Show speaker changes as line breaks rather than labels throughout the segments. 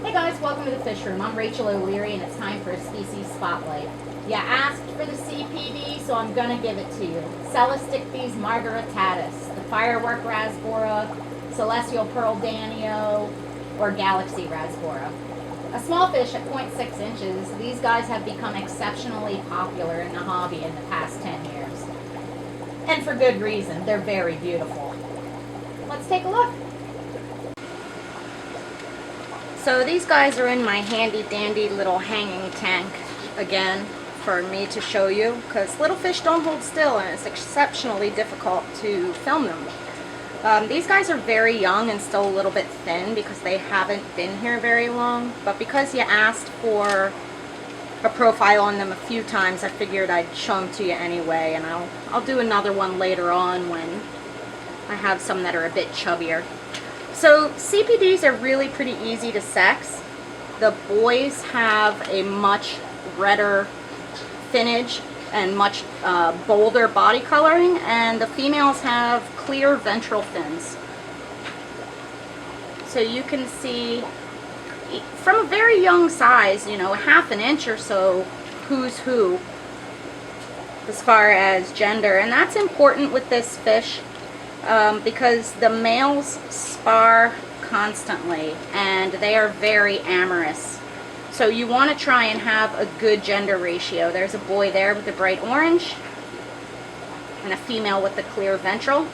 Hey guys, welcome to the Fish Room. I'm Rachel O'Leary and it's time for a species spotlight. You asked for the CPD, so I'm going to give it to you. Celestichthys margaritatus, the firework Rasbora, celestial pearl Danio, or galaxy Rasbora. A small fish at 0.6 inches, these guys have become exceptionally popular in the hobby in the past 10 years. And for good reason, they're very beautiful. Let's take a look. So these guys are in my handy dandy little hanging tank again for me to show you, because little fish don't hold still and it's exceptionally difficult to film them. These guys are very young and still a little bit thin because they haven't been here very long, but because you asked for a profile on them a few times, I figured I'd show them to you anyway, and I'll do another one later on when I have some that are a bit chubbier. So CPDs are really pretty easy to sex. The boys have a much redder finnage and much bolder body coloring, and the females have clear ventral fins. So you can see from a very young size, you know, half an inch or so, who's who as far as gender, and that's important with this fish. Because the males spar constantly and they are very amorous. So you want to try and have a good gender ratio. There's a boy there with the bright orange and a female with the clear ventral.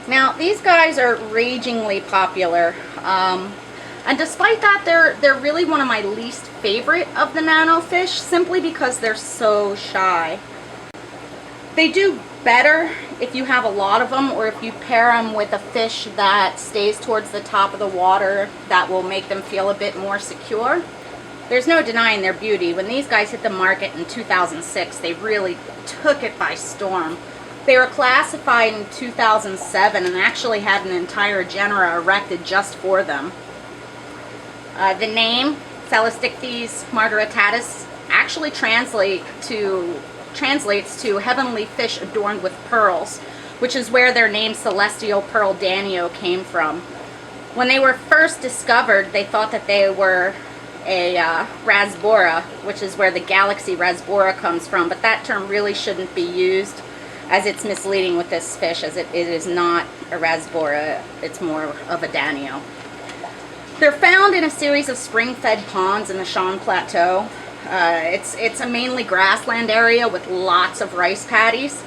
Now these guys are ragingly popular. And despite that, they're really one of my least favorite of the nano fish, simply because they're so shy. They do better if you have a lot of them, or if you pair them with a fish that stays towards the top of the water. That will make them feel a bit more secure. There's no denying their beauty. When these guys hit the market in 2006, they really took it by storm. They were classified in 2007 and actually had an entire genera erected just for them. The name Celestichthys margaritatus actually translates to heavenly fish adorned with pearls, which is where their name celestial pearl Danio came from. When they were first discovered, they thought that they were a Rasbora, which is where the galaxy Rasbora comes from, but that term really shouldn't be used, as it's misleading with this fish, as it is not a Rasbora, it's more of a Danio. They're found in a series of spring-fed ponds in the Shan Plateau. It's a mainly grassland area with lots of rice paddies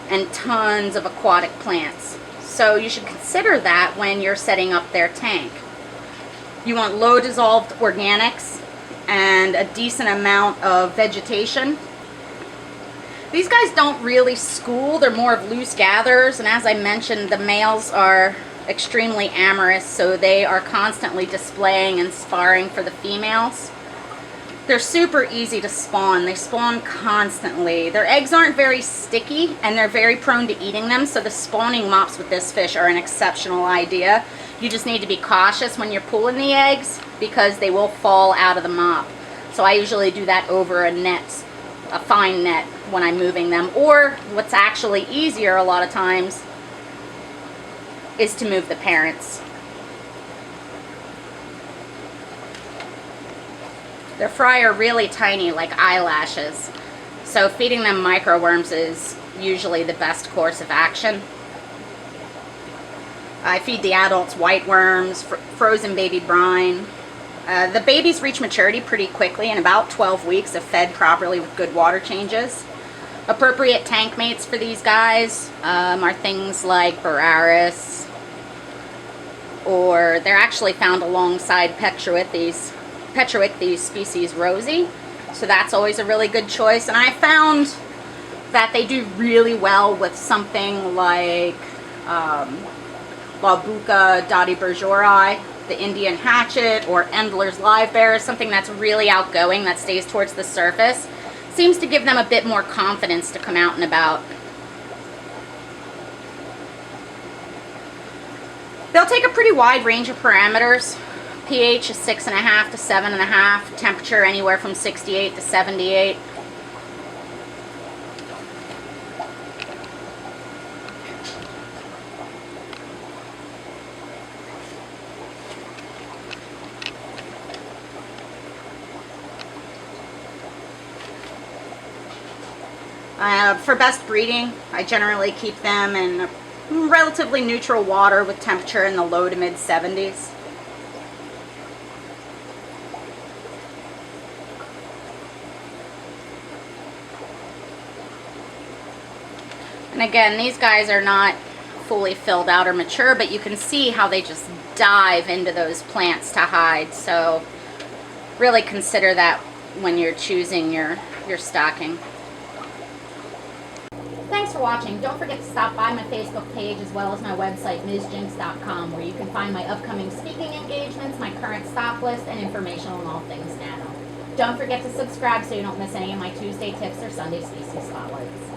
and tons of aquatic plants. So you should consider that when you're setting up their tank. You want low dissolved organics and a decent amount of vegetation. These guys don't really school, they're more of loose gatherers, and as I mentioned, the males are extremely amorous, so they are constantly displaying and sparring for the females. They're super easy to spawn. They spawn constantly. Their eggs aren't very sticky and they're very prone to eating them, so the spawning mops with this fish are an exceptional idea. You just need to be cautious when you're pulling the eggs because they will fall out of the mop. So I usually do that over a net, a fine net, when I'm moving them. Or what's actually easier a lot of times is to move the parents. Their fry are really tiny, like eyelashes, so feeding them microworms is usually the best course of action. I feed the adults white worms, frozen baby brine. The babies reach maturity pretty quickly in about 12 weeks if fed properly with good water changes. Appropriate tank mates for these guys are things like Boraris, or they're actually found alongside Petroichthyes species Rosie, so that's always a really good choice. And I found that they do really well with something like Labuca datibergeri, the Indian hatchet, or Endler's live bear, something that's really outgoing that stays towards the surface. Seems to give them a bit more confidence to come out and about. They'll take a pretty wide range of parameters. pH is 6.5 to 7.5, temperature anywhere from 68 to 78. For best breeding, I generally keep them in relatively neutral water with temperature in the low to mid 70s. And again, these guys are not fully filled out or mature, but you can see how they just dive into those plants to hide. So really consider that when you're choosing your stocking. Thanks for watching. Don't forget to stop by my Facebook page as well as my website, MsJinx.com, where you can find my upcoming speaking engagements, my current stock list, and information on all things nano. Don't forget to subscribe so you don't miss any of my Tuesday tips or Sunday species spotlights.